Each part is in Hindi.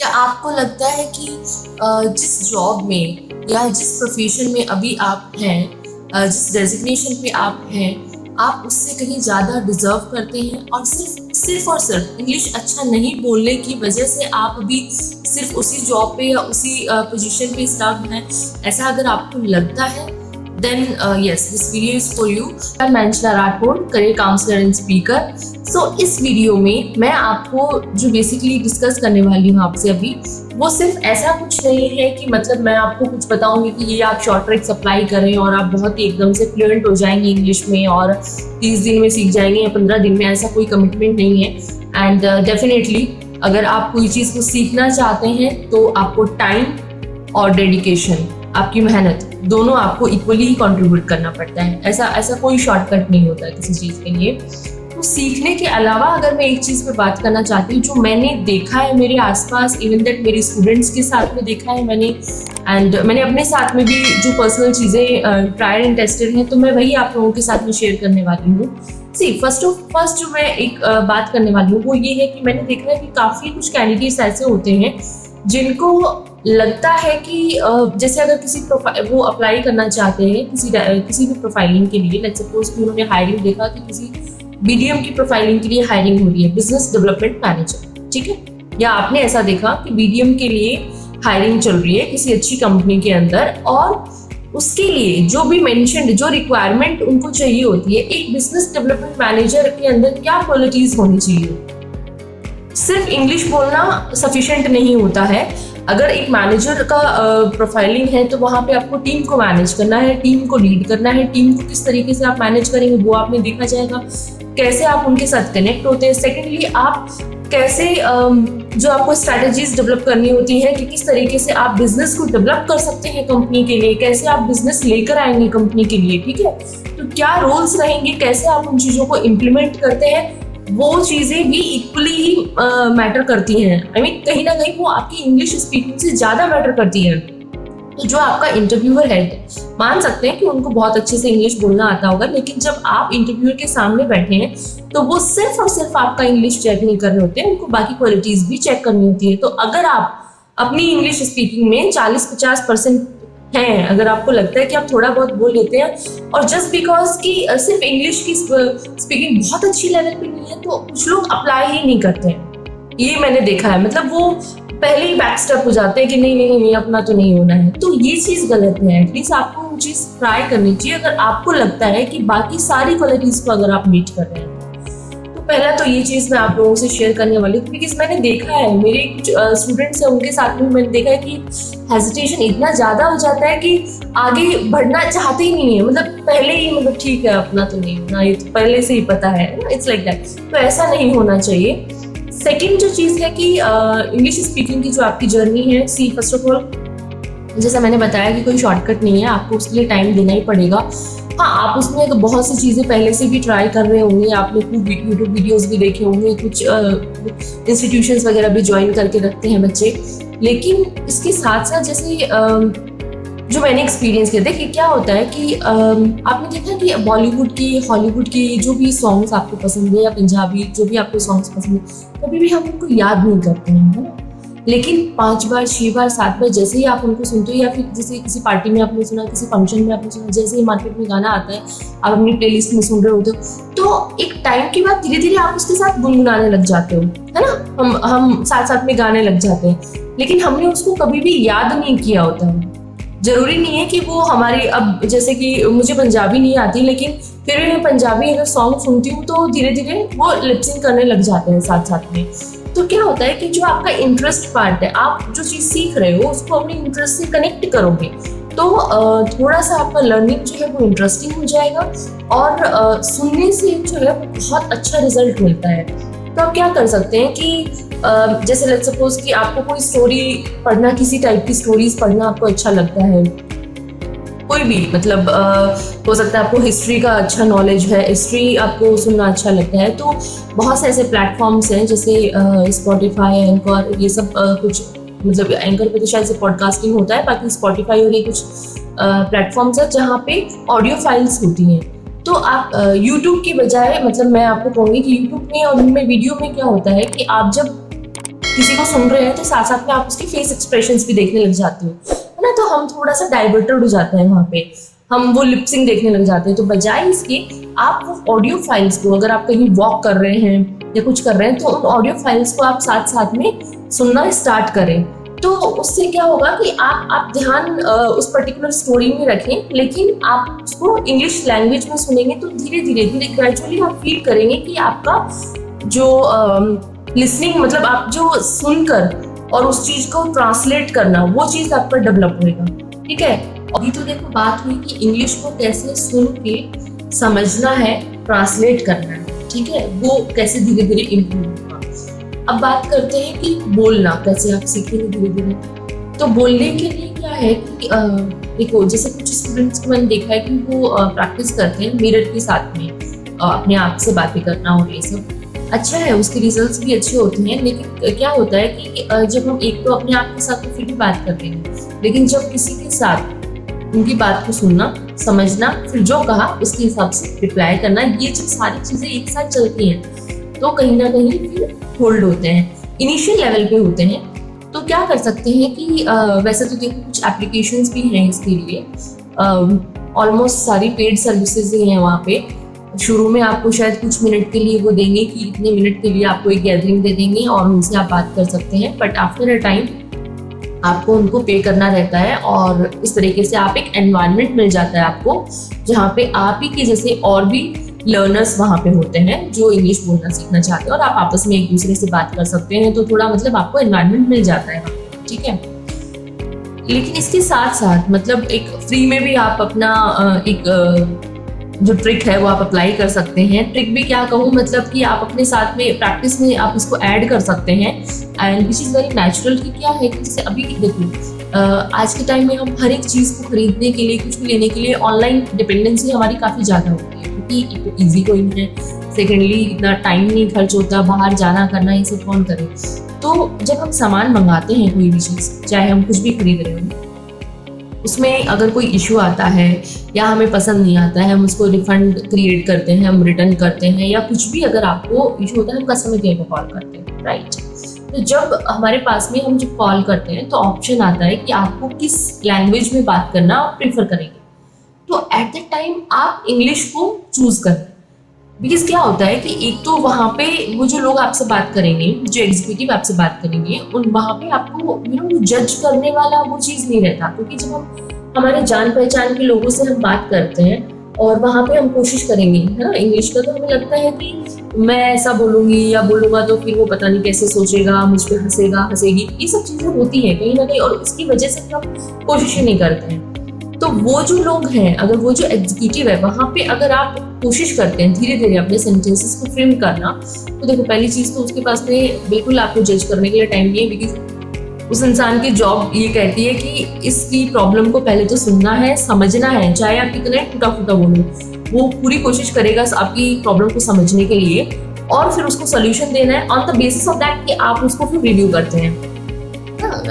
क्या आपको लगता है कि जिस जॉब में या जिस प्रोफेशन में अभी आप हैं, जिस डेजिग्नेशन पे आप हैं, आप उससे कहीं ज़्यादा डिजर्व करते हैं और सिर्फ और सिर्फ इंग्लिश अच्छा नहीं बोलने की वजह से आप अभी सिर्फ उसी जॉब पे या उसी पोजीशन पे स्टक हैं? ऐसा अगर आपको लगता है then yes, this video is for you. मैं Anshala Rathore, career counsellor and speaker. So इस वीडियो में मैं आपको जो बेसिकली डिस्कस करने वाली हूँ आपसे अभी, वो सिर्फ ऐसा कुछ नहीं है कि मतलब मैं आपको कुछ बताऊंगी कि ये आप शॉर्ट ट्रिक्स अप्लाई करें और आप बहुत ही एकदम से फ्लुएंट हो जाएंगे इंग्लिश में और 30 दिन में सीख जाएंगे या 15 दिन में। ऐसा कोई कमिटमेंट नहीं है। एंड डेफिनेटली अगर आप कोई चीज़ को सीखना चाहते हैं तो आपको टाइम और डेडिकेशन, आपकी मेहनत, दोनों आपको इक्वली ही कंट्रीब्यूट करना पड़ता है। ऐसा कोई शॉर्टकट नहीं होता किसी चीज़ के लिए। तो सीखने के अलावा अगर मैं एक चीज़ पे बात करना चाहती हूँ जो मैंने देखा है मेरे आसपास, इवन दैट मेरे स्टूडेंट्स के साथ में देखा है मैंने, एंड मैंने अपने साथ में भी जो पर्सनल चीज़ें ट्राइड एंड टेस्टेड हैं, तो मैं वही आप लोगों के साथ में शेयर करने वाली हूँ। फर्स्ट जो मैं एक बात करने वाली हूँ वो ये है कि मैंने देखा है कि काफ़ी कुछ कैंडिडेट्स ऐसे होते हैं जिनको लगता है कि जैसे अगर किसी वो अप्लाई करना चाहते हैं किसी भी प्रोफाइलिंग के लिए, लेट्स सपोज कि उन्होंने हायरिंग देखा कि किसी बीडीएम की प्रोफाइलिंग के लिए हायरिंग हो रही है, बिजनेस डेवलपमेंट मैनेजर, ठीक है, या आपने ऐसा देखा कि बीडीएम के लिए हायरिंग चल रही है किसी अच्छी कंपनी के अंदर, और उसके लिए जो भी मेंशन्ड जो रिक्वायरमेंट उनको चाहिए होती है, एक बिजनेस डेवलपमेंट मैनेजर के अंदर क्या क्वालिटीज होनी चाहिए। सिर्फ इंग्लिश बोलना सफिशिएंट नहीं होता है। अगर एक मैनेजर का प्रोफाइलिंग है तो वहाँ पे आपको टीम को मैनेज करना है, टीम को लीड करना है। टीम को किस तरीके से आप मैनेज करेंगे वो आपने देखा जाएगा, कैसे आप उनके साथ कनेक्ट होते हैं। सेकेंडली आप कैसे जो आपको स्ट्रैटेजीज डेवलप करनी होती है कि किस तरीके से आप बिजनेस को डेवलप कर सकते हैं कंपनी के लिए, कैसे आप बिजनेस लेकर आएंगे कंपनी के लिए, ठीक है, तो क्या रोल्स रहेंगे, कैसे आप उन चीज़ों को इम्प्लीमेंट करते हैं, वो चीज़ें भी इक्वली ही मैटर करती हैं। आई मीन कहीं ना कहीं वो आपकी इंग्लिश स्पीकिंग से ज़्यादा मैटर करती है। तो जो आपका इंटरव्यूअर है, मान सकते हैं कि उनको बहुत अच्छे से इंग्लिश बोलना आता होगा, लेकिन जब आप इंटरव्यूअर के सामने बैठे हैं तो वो सिर्फ और सिर्फ आपका इंग्लिश चेक नहीं कर रहे होते हैं, उनको बाकी क्वालिटीज भी चेक करनी होती है। तो अगर आप अपनी इंग्लिश स्पीकिंग में 40-50% हैं, अगर आपको लगता है कि आप थोड़ा बहुत बोल लेते हैं और जस्ट बिकॉज कि सिर्फ इंग्लिश की स्पीकिंग बहुत अच्छी लेवल पे नहीं है, तो कुछ लोग अप्लाई ही नहीं करते हैं। ये मैंने देखा है, मतलब वो पहले ही बैक स्टेप हो जाते हैं कि नहीं अपना तो नहीं होना है। तो ये चीज़ गलत है। एटलीस्ट आपको वो चीज़ ट्राई करनी चाहिए अगर आपको लगता है कि बाकी सारी क्वालिटीज़ को अगर आप मीट कर रहे हैं। तो पहला तो ये चीज़ मैं आप लोगों से शेयर करने वाली हूँ, बिकॉज मैंने देखा है मेरे कुछ स्टूडेंट्स हैं, उनके साथ में मैंने देखा है कि हेजिटेशन इतना ज़्यादा हो जाता है कि आगे बढ़ना चाहते ही नहीं है। मतलब पहले ही मतलब ठीक है अपना तो नहीं होना, ये तो पहले से ही पता है, इट्स लाइक दैट। तो ऐसा नहीं होना चाहिए। सेकेंड जो चीज़ है कि इंग्लिश स्पीकिंग की जो आपकी जर्नी है, फर्स्ट ऑफ ऑल जैसा मैंने बताया कि कोई शॉर्टकट नहीं है, आपको उसके लिए टाइम देना ही पड़ेगा। हाँ, आप उसमें तो बहुत सी चीज़ें पहले से भी ट्राई कर रहे होंगे, आपने कुछ यूट्यूब वीडियोस भी देखे होंगे, कुछ इंस्टीट्यूशंस वगैरह भी ज्वाइन करके रखते हैं बच्चे, लेकिन इसके साथ साथ जैसे जो मैंने एक्सपीरियंस किया, देखिए क्या होता है कि आपने देखा कि बॉलीवुड की, हॉलीवुड की जो भी सॉन्ग्स आपको पसंद है या पंजाबी जो भी आपको सॉन्ग्स पसंद है, कभी भी हम उनको याद नहीं करते हैं, है ना। लेकिन 5 बार 6 बार 7 बार जैसे ही आप उनको सुनते हो, या फिर जैसे किसी पार्टी में आपने सुना, किसी फंक्शन में आपने सुना, जैसे ही मार्केट में गाना आता है आप अपनी प्लेलिस्ट में सुन रहे होते हो, तो एक टाइम के बाद धीरे धीरे आप उसके साथ गुनगुनाने लग जाते हो, है ना। हम साथ साथ में गाने लग जाते हैं, लेकिन हमने उसको कभी भी याद नहीं किया होता है। जरूरी नहीं है कि वो हमारी, अब जैसे कि मुझे पंजाबी नहीं आती, लेकिन फिर भी मैं पंजाबी अगर सॉन्ग सुनती हूँ तो धीरे धीरे वो लिपसिंग करने लग जाते हैं साथ साथ में। तो क्या होता है कि जो आपका इंटरेस्ट पार्ट है, आप जो चीज़ सीख रहे हो उसको अपने इंटरेस्ट से कनेक्ट करोगे तो थोड़ा सा आपका लर्निंग जो है वो इंटरेस्टिंग हो जाएगा, और सुनने से जो है वो बहुत अच्छा रिजल्ट मिलता है। तो आप क्या कर सकते हैं कि जैसे लेट्स सपोज कि आपको कोई स्टोरी पढ़ना, किसी टाइप की स्टोरीज पढ़ना आपको अच्छा लगता है, कोई भी, मतलब हो सकता है आपको हिस्ट्री का अच्छा नॉलेज है, हिस्ट्री आपको सुनना अच्छा लगता है, तो बहुत से ऐसे प्लेटफॉर्म्स हैं जैसे स्पॉटिफाई, एंकर, ये सब कुछ, मतलब एंकर पे तो शायद से पॉडकास्टिंग होता है, बाकी स्पॉटिफाई और ये कुछ प्लेटफॉर्म्स है जहाँ पे ऑडियो फाइल्स होती हैं। तो आप यूट्यूब की बजाय, मतलब मैं आपको कहूँगी कि यूट्यूब में और उनमें वीडियो में क्या होता है कि आप जब किसी को सुन रहे हैं तो साथ साथ में आप उसके फेस एक्सप्रेशंस भी देखने लग जाते हो, है ना। तो हम थोड़ा सा डाइवर्टेड हो जाते हैं वहाँ पे, हम वो लिपसिंग देखने लग जाते हैं। तो बजाय इसके आप वो ऑडियो फाइल्स को, अगर आप कहीं वॉक कर रहे हैं या कुछ कर रहे हैं, तो उन ऑडियो फाइल्स को आप साथ साथ में सुनना स्टार्ट करें। तो उससे क्या होगा कि आप ध्यान उस पर्टिकुलर स्टोरी में रखें, लेकिन आप उसको इंग्लिश लैंग्वेज में सुनेंगे तो धीरे धीरे ग्रेजुअली आप फील करेंगे कि आपका जो लिसनिंग, मतलब आप जो सुनकर और उस चीज को ट्रांसलेट करना, वो चीज आप पर डेवलप होएगा। ठीक है। अभी तो देखो बात हुई कि इंग्लिश को कैसे सुन के समझना है, ट्रांसलेट करना है, ठीक है, वो कैसे धीरे धीरे इम्प्रूव होगा। अब बात करते हैं कि बोलना कैसे आप सीखेंगे धीरे धीरे। तो बोलने के लिए क्या है कि देखो, जैसे कुछ स्टूडेंट्स को मैंने देखा है कि वो प्रैक्टिस करते हैं मिरर के साथ में अपने आप से बातें करना, और ये सब अच्छा है, उसके रिजल्ट्स भी अच्छे होते हैं। लेकिन क्या होता है कि जब हम एक तो अपने आप के साथ तो फिर भी बात करते हैं, लेकिन जब किसी के साथ उनकी बात को सुनना, समझना, फिर जो कहा उसके हिसाब से रिप्लाई करना, ये जब सारी चीजें एक साथ चलती हैं तो कहीं ना कहीं फिर होल्ड होते हैं, इनिशियल लेवल पे होते हैं। तो क्या कर सकते हैं कि वैसे तो देखो कुछ एप्लीकेशंस भी हैं इसके लिए, ऑलमोस्ट सारी पेड सर्विसेज ही हैं वहाँ पे। शुरू में आपको शायद कुछ मिनट के लिए वो देंगे कि इतने मिनट के लिए आपको एक गैदरिंग दे देंगे और उनसे आप बात कर सकते हैं, बट आफ्टर अ टाइम आपको उनको पे करना रहता है। और इस तरीके से आप एक एनवायरनमेंट मिल जाता है आपको, जहाँ पे आप ही के जैसे और भी लर्नर्स वहाँ पे होते हैं जो इंग्लिश बोलना सीखना चाहते हैं, और आप आपस में एक दूसरे से बात कर सकते हैं। तो थोड़ा मतलब आपको एनवायरनमेंट मिल जाता है, ठीक है। लेकिन इसके साथ साथ मतलब एक फ्री में भी आप अपना एक जो ट्रिक है वो आप अप्लाई कर सकते हैं। ट्रिक भी क्या कहूँ, मतलब कि आप अपने साथ में प्रैक्टिस में आप इसको ऐड कर सकते हैं, and which is very natural. कि क्या है कि जैसे अभी देखो आज के टाइम में हम हर एक चीज़ को खरीदने के लिए, कुछ भी लेने के लिए ऑनलाइन डिपेंडेंसी हमारी काफ़ी ज़्यादा होती है, क्योंकि एक तो ईजी कोई है, सेकेंडली इतना टाइम नहीं खर्च होता, बाहर जाना करना ये सब कौन करे। तो जब हम सामान मंगाते हैं कोई भी चीज़, चाहे हम कुछ भी खरीद रहे हो, उसमें अगर कोई इशू आता है या हमें पसंद नहीं आता है, हम उसको रिफंड क्रिएट करते हैं, हम रिटर्न करते हैं, या कुछ भी अगर आपको इशू होता है हम कस्टमर केयर को कॉल करते हैं, राइट। तो जब हमारे पास में हम जब कॉल करते हैं तो ऑप्शन आता है कि आपको किस लैंग्वेज में बात करना आप प्रीफर करेंगे। तो एट दैट टाइम आप इंग्लिश को चूज करें, बिकॉज क्या होता है कि एक तो वहाँ पे वो जो लोग आपसे बात करेंगे, जो एग्जीक्यूटिव आपसे बात करेंगे, उन वहाँ पे आपको जज करने वाला वो चीज़ नहीं रहता। क्योंकि जब हम हमारे जान पहचान के लोगों से हम बात करते हैं और वहाँ पे हम कोशिश करेंगे, है ना, इंग्लिश का, तो हमें लगता है कि मैं ऐसा बोलूँगी या बोलूँगा तो फिर वो पता नहीं कैसे सोचेगा, मुझ पर हंसेगा, हंसेगी, ये सब चीज़ें होती हैं कहीं ना कहीं, और इसकी वजह से हम कोशिश ही नहीं करते हैं। तो वो जो लोग हैं, अगर वो जो एग्जीक्यूटिव है, वहाँ पे अगर आप कोशिश करते हैं धीरे धीरे अपने सेंटेंसेस को फ्रेम करना, तो देखो पहली चीज़ तो उसके पास में बिल्कुल आपको जज करने के लिए टाइम नहीं है, बिकॉज उस इंसान की जॉब ये कहती है कि इसकी प्रॉब्लम को पहले तो सुनना है, समझना है, चाहे आप कितना टूटा फूटा बोलो, वो पूरी कोशिश करेगा आपकी प्रॉब्लम को समझने के लिए, और फिर उसको सोल्यूशन देना है on the basis of that कि आप उसको फिर रिव्यू करते हैं।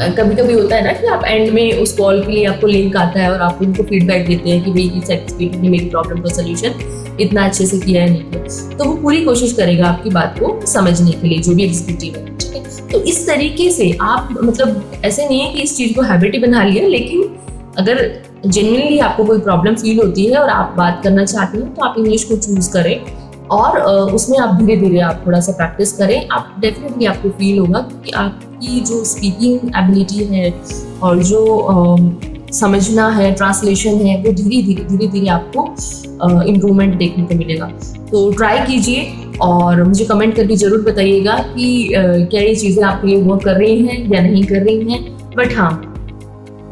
कभी कभी होता है ना कि आप एंड में उस कॉल के लिए आपको लिंक आता है और आप उनको फीडबैक देते हैं कि भाई इस एग्जीक्यूटिव ने मेरी प्रॉब्लम का सोल्यूशन इतना अच्छे से किया है, नहीं किया। तो वो पूरी कोशिश करेगा आपकी बात को समझने के लिए, जो भी एग्जीक्यूटिव है, ठीक है। तो इस तरीके से आप मतलब ऐसे नहीं है कि इस चीज़ को हैबिट ही बना लिया, लेकिन अगर जेन्युइनली आपको कोई प्रॉब्लम फील होती है और आप बात करना चाहते हैं तो आप इंग्लिश को चूज करें, और उसमें आप धीरे धीरे आप थोड़ा सा प्रैक्टिस करें। आप डेफिनेटली आपको फील होगा कि आपकी जो स्पीकिंग एबिलिटी है और जो समझना है, ट्रांसलेशन है, वो धीरे धीरे आपको इम्प्रूवमेंट देखने को मिलेगा। तो ट्राई कीजिए और मुझे कमेंट करके ज़रूर बताइएगा कि क्या ये चीज़ें आपके लिए वर्क कर रही हैं या नहीं कर रही हैं। बट हाँ,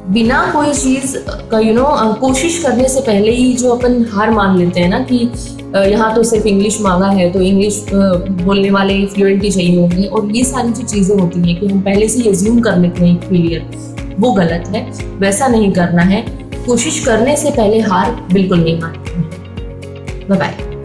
बिना कोई चीज़ का कोशिश करने से पहले ही जो अपन हार मान लेते हैं ना कि यहाँ तो सिर्फ इंग्लिश मांगा है तो इंग्लिश बोलने वाले फ्लुएंट चाहिए होंगे, और ये सारी जो चीज़ें होती हैं कि हम पहले से अज्यूम कर लेते हैं फेलियर, वो गलत है। वैसा नहीं करना है, कोशिश करने से पहले हार बिल्कुल नहीं माननी है। Bye bye.